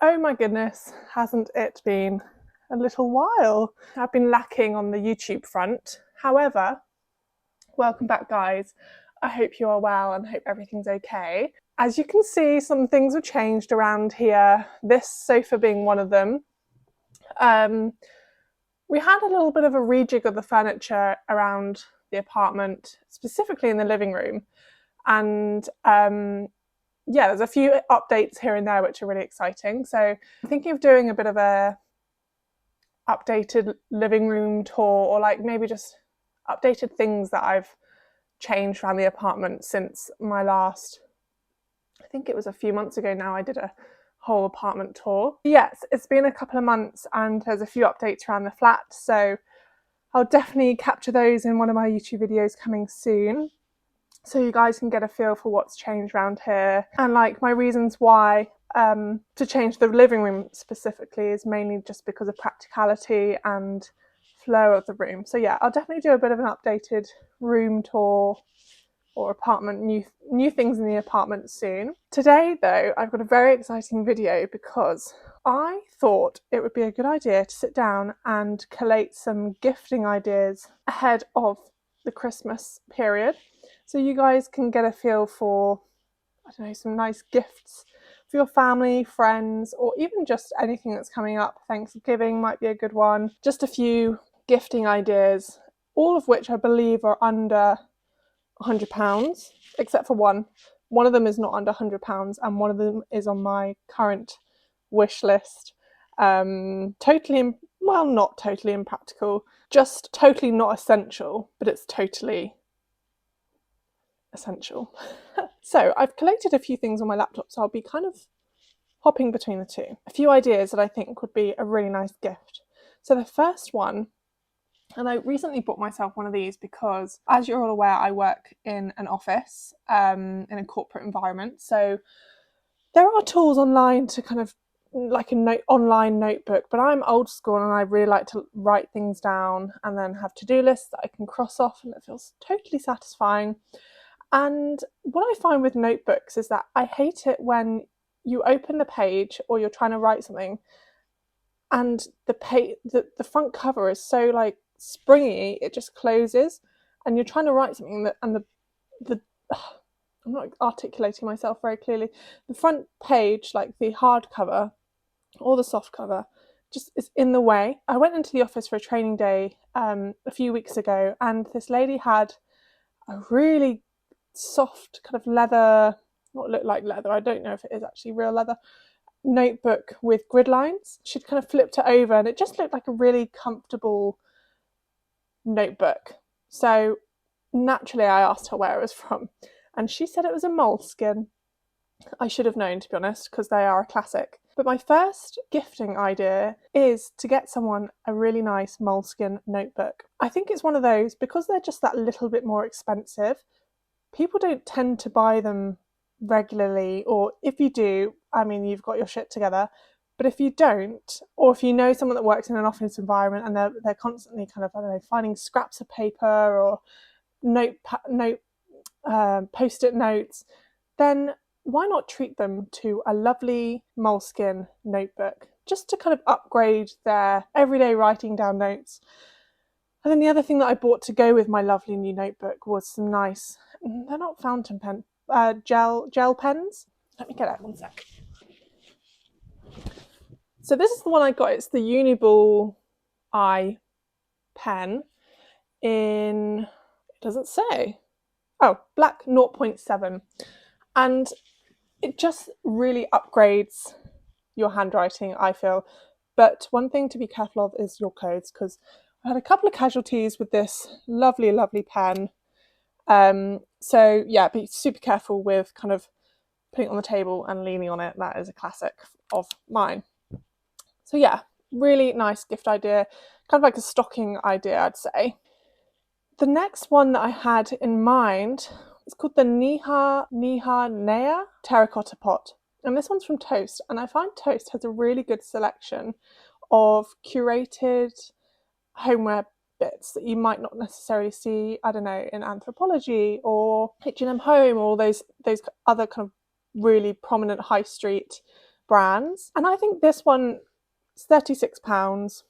Oh my goodness, hasn't it been a little while? I've been lacking on the YouTube front. However, welcome back, guys. I hope you are well and hope everything's okay. As you can see, some things have changed around here, this sofa being one of them. We had a little bit of a rejig of the furniture around the apartment, specifically in the living room. And yeah, there's a few updates here and there which are really exciting. So I'm thinking of doing a bit of a updated living room tour, or like maybe just updated things that I've changed around the apartment since my last, I think it was a few months ago now, I did a whole apartment tour. Yes, it's been a couple of months and there's a few updates around the flat, so I'll definitely capture those in one of my YouTube videos coming soon, so you guys can get a feel for what's changed around here. And like my reasons why to change the living room specifically is mainly just because of practicality and flow of the room. So yeah, I'll definitely do a bit of an updated room tour or apartment, new things in the apartment soon. Today though, I've got a very exciting video because I thought it would be a good idea to sit down and collate some gifting ideas ahead of the Christmas period, so you guys can get a feel for, I don't know, some nice gifts for your family, friends, or even just anything that's coming up. Thanksgiving might be a good one. Just a few gifting ideas, all of which I believe are under £100, except for one. One of them is not under £100 and one of them is on my current wish list. Totally, well, not totally impractical, just totally not essential, but it's totally essential. So I've collected a few things on my laptop, so I'll be kind of hopping between the two. A few ideas that I think would be a really nice gift. So the first one, and I recently bought myself one of these because, as you're all aware, I work in an office, in a corporate environment. So there are tools online to kind of like online notebook, but I'm old school and I really like to write things down and then have to-do lists that I can cross off, and it feels totally satisfying. And what I find with notebooks is that I hate it when you open the page or you're trying to write something and the front cover is so like springy, it just closes, and you're trying to write something and the I'm not articulating myself very clearly. The front page, like the hard cover or the soft cover, just is in the way. I went into the office for a training day a few weeks ago, and this lady had a really soft kind of leather, what looked like leather, I don't know if it is actually real leather, notebook with grid lines. She'd kind of flipped it over and it just looked like a really comfortable notebook. So naturally I asked her where it was from, and she said it was a moleskin. I should have known, to be honest, because they are a classic. But my first gifting idea is to get someone a really nice moleskin notebook. I think it's one of those, because they're just that little bit more expensive, people don't tend to buy them regularly, or if you do, I mean, you've got your shit together. But if you don't, or if you know someone that works in an office environment and they're constantly kind of, I don't know, finding scraps of paper or post-it notes, then why not treat them to a lovely moleskin notebook, just to kind of upgrade their everyday writing down notes. And then the other thing that I bought to go with my lovely new notebook was some nice, they're not fountain pen, gel pens. Let me get out one sec. So this is the one I got. It's the Uniball Eye pen in, it doesn't say, oh, black 0.7. And it just really upgrades your handwriting, I feel. But one thing to be careful of is your codes, because I had a couple of casualties with this lovely, lovely pen. So yeah, be super careful with kind of putting it on the table and leaning on it. That is a classic of mine. So yeah, really nice gift idea, kind of like a stocking idea, I'd say. The next one that I had in mind is called the Niha Nea terracotta pot. And this one's from Toast, and I find Toast has a really good selection of curated homeware bits that you might not necessarily see, I don't know, in Anthropologie or H&M Home or those other kind of really prominent high street brands. And I think this one is £36,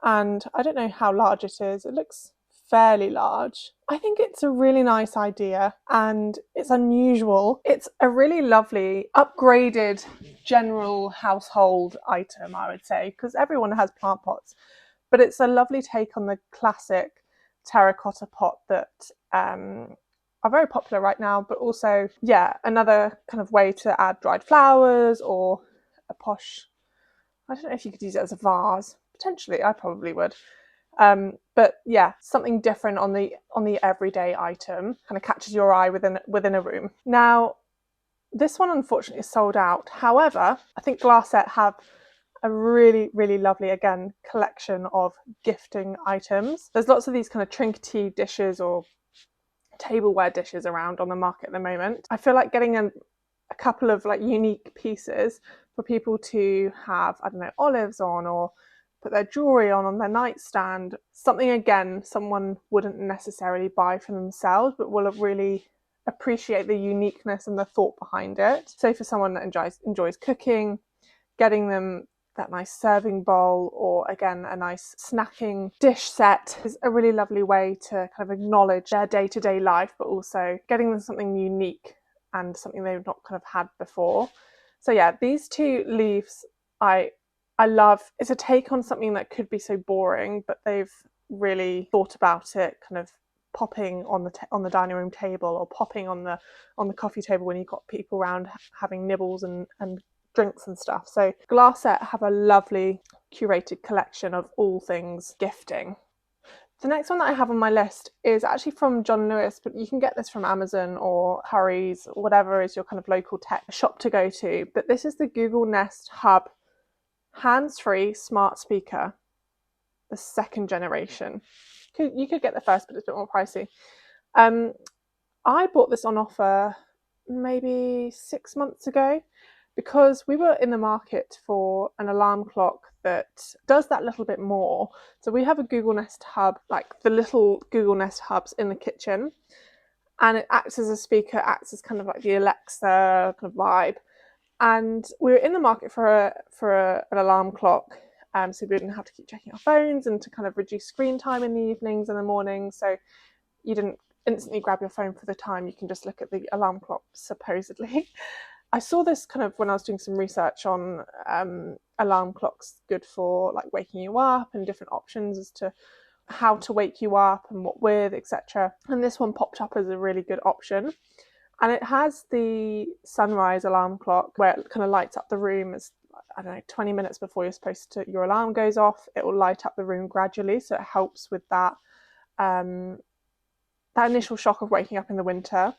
and I don't know how large it is. It looks fairly large. I think it's a really nice idea and it's unusual. It's a really lovely upgraded general household item, I would say, because everyone has plant pots, but it's a lovely take on the classic terracotta pot that are very popular right now, but also, yeah, another kind of way to add dried flowers or a posh, I don't know if you could use it as a vase. Potentially, I probably would. But yeah, something different on the everyday item kind of catches your eye within a room. Now, this one unfortunately is sold out. However, I think Glasset have a really, really lovely, again, collection of gifting items. There's lots of these kind of trinkety dishes or tableware dishes around on the market at the moment. I feel like getting a couple of like unique pieces for people to have, I don't know, olives on, or put their jewellery on their nightstand. Something, again, someone wouldn't necessarily buy for themselves, but will really appreciate the uniqueness and the thought behind it. So for someone that enjoys cooking, getting them that nice serving bowl, or again, a nice snacking dish set, is a really lovely way to kind of acknowledge their day-to-day life, but also getting them something unique and something they've not kind of had before. So yeah, these two leaves I love. It's a take on something that could be so boring, but they've really thought about it, kind of popping on the dining room table, or popping on the coffee table when you've got people around having nibbles and drinks and stuff. So Glasset have a lovely curated collection of all things gifting. The next one that I have on my list is actually from John Lewis, but you can get this from Amazon or Currys, or whatever is your kind of local tech shop to go to. But this is the Google Nest Hub hands-free smart speaker, the second generation. You could get the first, but it's a bit more pricey. I bought this on offer maybe 6 months ago because we were in the market for an alarm clock that does that little bit more. So we have a Google Nest Hub, like the little Google Nest Hubs in the kitchen, and it acts as a speaker, acts as kind of like the Alexa kind of vibe. And we were in the market for an alarm clock, so we didn't have to keep checking our phones, and to kind of reduce screen time in the evenings and the mornings. So you didn't instantly grab your phone for the time, you can just look at the alarm clock, supposedly. I saw this kind of when I was doing some research on alarm clocks good for like waking you up, and different options as to how to wake you up and what with, etc. And this one popped up as a really good option. And it has the sunrise alarm clock where it kind of lights up the room as, I don't know, 20 minutes before your alarm goes off. It will light up the room gradually, so it helps with that that initial shock of waking up in the winter.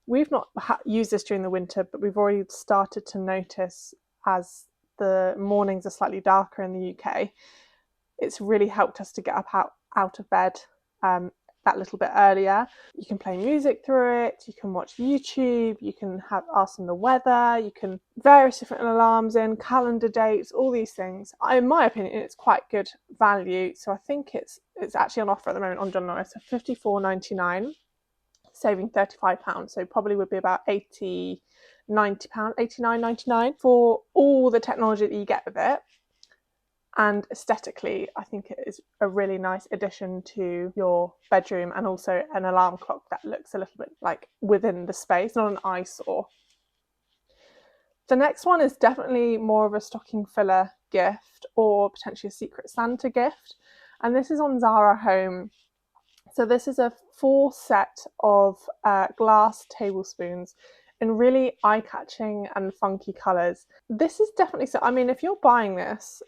We've not used this during the winter, but we've already started to notice, as the mornings are slightly darker in the UK, it's really helped us to get up out of bed that little bit earlier. You can play music through it, you can watch YouTube, you can ask them the weather, you can various different alarms in, calendar dates, all these things. In my opinion, it's quite good value. So I think it's actually on offer at the moment on John Lewis for £54.99, saving £35. So probably would be about £90, £89.99 for all the technology that you get with it. And aesthetically, I think it is a really nice addition to your bedroom, and also an alarm clock that looks a little bit like within the space, not an eyesore. The next one is definitely more of a stocking filler gift, or potentially a Secret Santa gift. And this is on Zara Home. So this is a full set of glass tablespoons in really eye-catching and funky colours. This is definitely, so I mean, if you're buying this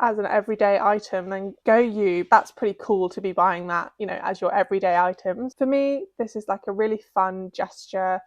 as an everyday item, then go you. That's pretty cool to be buying that, as your everyday items. For me, this is like a really fun gesture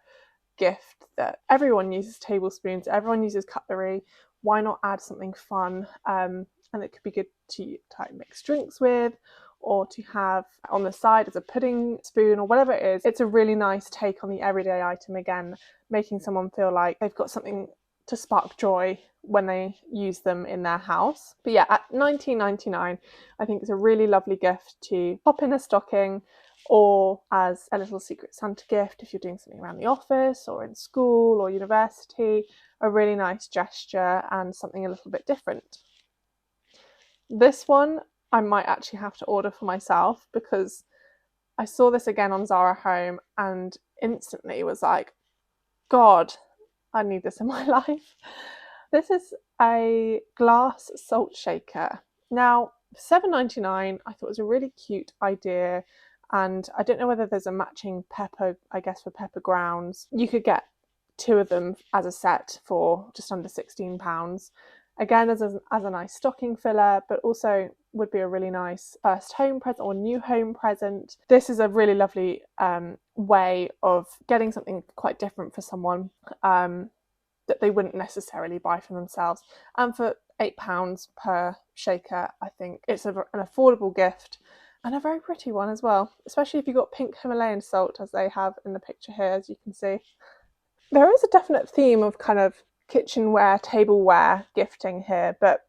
gift that everyone uses tablespoons, everyone uses cutlery. Why not add something fun? And it could be good to like mix drinks with, or to have on the side as a pudding spoon, or whatever it is. It's a really nice take on the everyday item, again, making someone feel like they've got something to spark joy when they use them in their house. But yeah, at £19.99, I think it's a really lovely gift to pop in a stocking, or as a little Secret Santa gift if you're doing something around the office or in school or university. a really nice gesture and something a little bit different. This one I might actually have to order for myself because I saw this again on Zara Home and instantly was like, God, I need this in my life. This is a glass salt shaker. Now, $7.99, I thought it was a really cute idea. And I don't know whether there's a matching pepper, I guess, for pepper grounds. You could get 2 of them as a set for just under £16. Again, as a nice stocking filler, but also would be a really nice first home present or new home present. This is a really lovely way of getting something quite different for someone that they wouldn't necessarily buy for themselves. And for £8 per shaker, I think it's an affordable gift and a very pretty one as well, especially if you've got pink Himalayan salt as they have in the picture here, as you can see. There is a definite theme of kind of kitchenware, tableware gifting here, but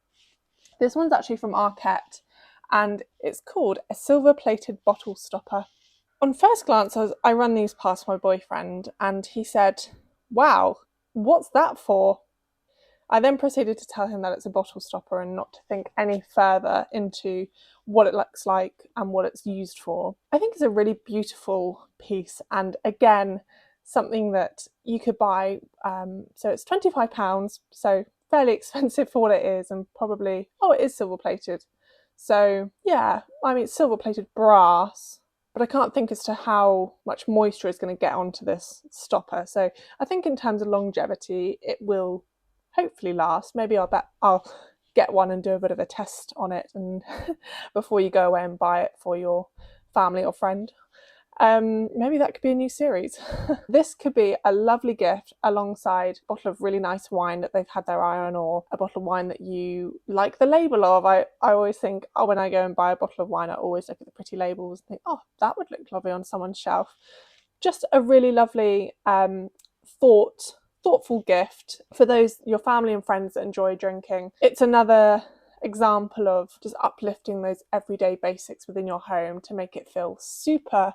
this one's actually from Arket and it's called a silver plated bottle stopper. On first glance, I ran these past my boyfriend and he said, "Wow, what's that for?" I then proceeded to tell him that it's a bottle stopper and not to think any further into what it looks like and what it's used for. I think it's a really beautiful piece and again, something that you could buy. So it's £25, so fairly expensive for what it is and probably, it is silver plated. So yeah, I mean, it's silver plated brass, but I can't think as to how much moisture is going to get onto this stopper. So I think in terms of longevity, it will hopefully last. Maybe I'll get one and do a bit of a test on it and before you go away and buy it for your family or friend. Maybe that could be a new series. This could be a lovely gift alongside a bottle of really nice wine that they've had their eye on, or a bottle of wine that you like the label of. I always think, when I go and buy a bottle of wine, I always look at the pretty labels and think, that would look lovely on someone's shelf. Just a really lovely thoughtful gift for those, your family and friends that enjoy drinking. It's another example of just uplifting those everyday basics within your home to make it feel super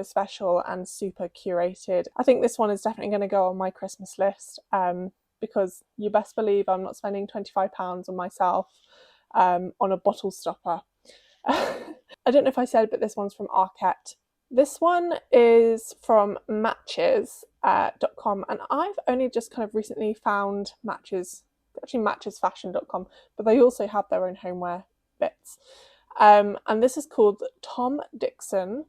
special and super curated. I think this one is definitely going to go on my Christmas list because you best believe I'm not spending £25 on myself on a bottle stopper. I don't know if I said, but this one's from Arket. This one is from matches.com and I've only just kind of recently found Matches, actually matchesfashion.com, but they also have their own homeware bits. And this is called Tom Dixon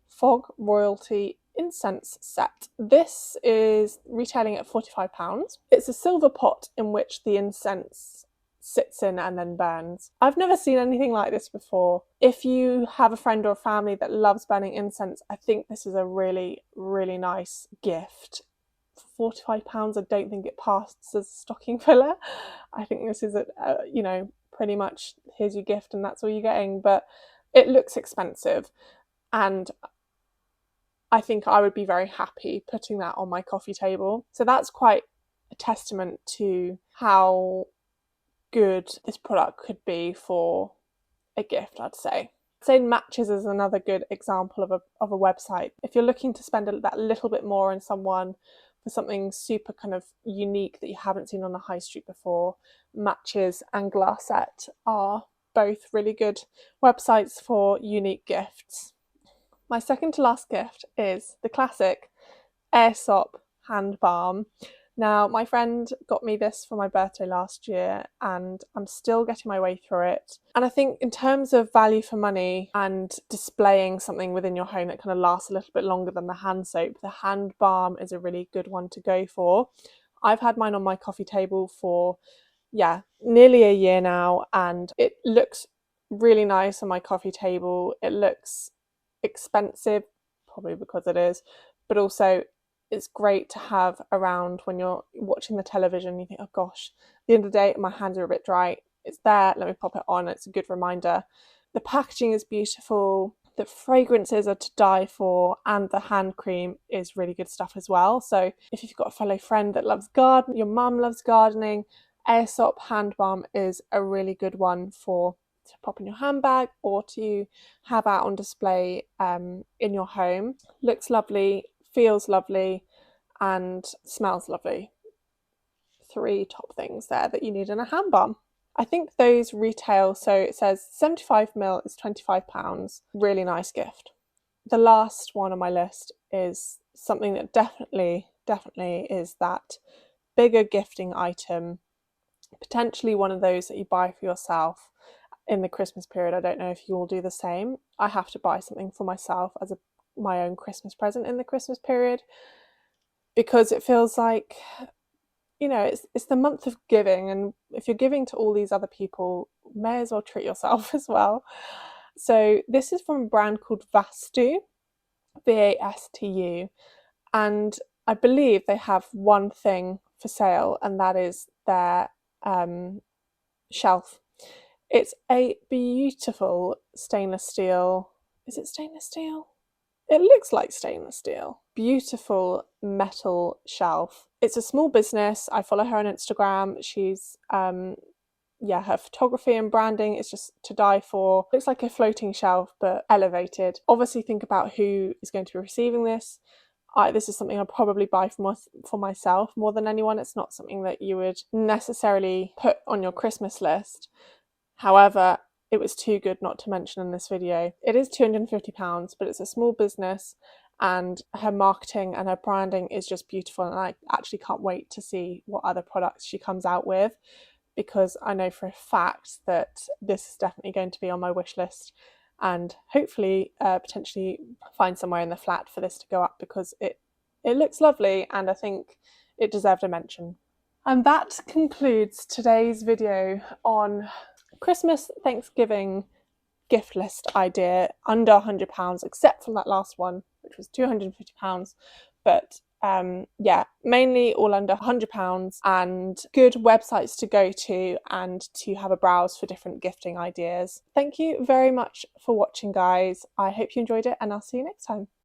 Fog Royalty Incense Set. This is retailing at £45. It's a silver pot in which the incense sits in and then burns. I've never seen anything like this before. If you have a friend or a family that loves burning incense, I think this is a really, really nice gift. For £45, I don't think it passes as a stocking filler. I think this is pretty much here's your gift and that's all you're getting, but it looks expensive and I think I would be very happy putting that on my coffee table. So that's quite a testament to how good this product could be for a gift, I'd say. Matches is another good example of a website. If you're looking to spend that little bit more on someone for something super kind of unique that you haven't seen on the high street before, Matches and Glassette are both really good websites for unique gifts. My second to last gift is the classic Aesop hand balm. Now, my friend got me this for my birthday last year and I'm still getting my way through it. And I think in terms of value for money and displaying something within your home that kind of lasts a little bit longer than the hand soap, the hand balm is a really good one to go for. I've had mine on my coffee table for, nearly a year now and it looks really nice on my coffee table. It looks expensive, probably because it is, but also it's great to have around when you're watching the television. You think, oh gosh, at the end of the day, my hands are a bit dry. It's there, let me pop it on. It's a good reminder. The packaging is beautiful. The fragrances are to die for, and the hand cream is really good stuff as well. So if you've got a fellow friend that loves gardening, your mum loves gardening, Aesop hand balm is a really good one to pop in your handbag or to have out on display in your home. Looks lovely, feels lovely and smells lovely. three top things there that you need in a hand balm. I think those retail, so it says 75ml is £25, really nice gift. The last one on my list is something that definitely is that bigger gifting item, potentially one of those that you buy for yourself in the Christmas period. I don't know if you all do the same. I have to buy something for myself as my own Christmas present in the Christmas period, because it feels like, you know, it's the month of giving, and if you're giving to all these other people, may as well treat yourself as well. So this is from a brand called Vastu, Vastu, and I believe they have one thing for sale, and that is their shelf. It's a beautiful stainless steel. Is it stainless steel? It looks like stainless steel. Beautiful metal shelf. It's a small business. I follow her on Instagram. She's her photography and branding is just to die for. Looks like a floating shelf, but elevated. Obviously think about who is going to be receiving this. This is something I'll probably buy for myself more than anyone. It's not something that you would necessarily put on your Christmas list. However, it was too good not to mention in this video. It is £250, but it's a small business, and her marketing and her branding is just beautiful, and I actually can't wait to see what other products she comes out with, because I know for a fact that this is definitely going to be on my wish list, and hopefully potentially find somewhere in the flat for this to go up, because it looks lovely and I think it deserved a mention. And that concludes today's video on Christmas, Thanksgiving gift list idea under £100, except from that last one, which was £250. But mainly all under £100, and good websites to go to and to have a browse for different gifting ideas. Thank you very much for watching, guys. I hope you enjoyed it, and I'll see you next time.